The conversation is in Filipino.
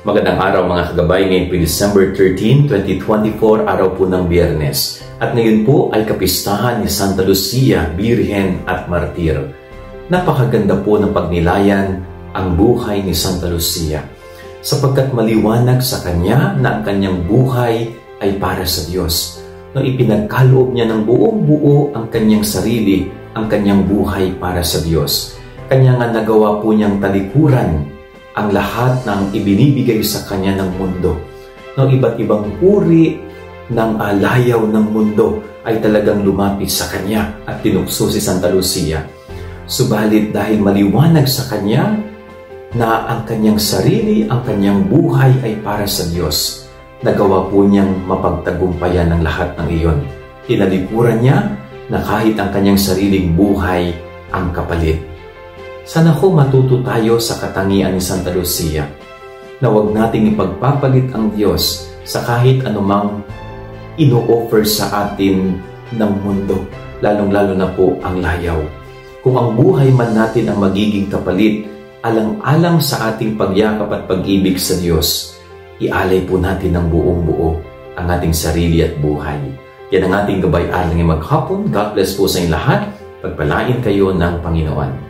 Magandang araw mga kagabay, ngayon po December 13, 2024, araw po ng Biyernes. At ngayon po ay kapistahan ni Santa Lucia, Birhen at Martir. Napakaganda po ng pagnilayan ang buhay ni Santa Lucia, sapagkat maliwanag sa kanya na ang kanyang buhay ay para sa Diyos. Nung ipinagkaloob niya ng buong buo ang kanyang sarili, ang kanyang buhay para sa Diyos. Kanya nga nagawa po niyang talikuran ang lahat ng ibinibigay sa kanya ng mundo. No, iba't ibang uri ng layaw ng mundo ay talagang lumapit sa kanya at tinukso si Santa Lucia. Subalit dahil maliwanag sa kanya na ang kanyang sarili, ang kanyang buhay ay para sa Diyos, nagawa po niyang mapagtagumpayan ang lahat ng iyon. Tinalikuran niya na kahit ang kanyang sariling buhay ang kapalit. Sana ko matuto tayo sa katangian ni Santa Lucia na huwag nating ipagpapalit ang Diyos sa kahit anumang ino-offer sa atin ng mundo, lalong-lalo na po ang layaw. Kung ang buhay man natin ang magiging kapalit, alang-alang sa ating pagyakap at pag-ibig sa Diyos, ialay po natin ng buong buo ang ating sarili at buhay. Yan ang ating gabay-alang ngayong maghapon. God bless po sa inyong lahat. Pagpalain kayo ng Panginoon.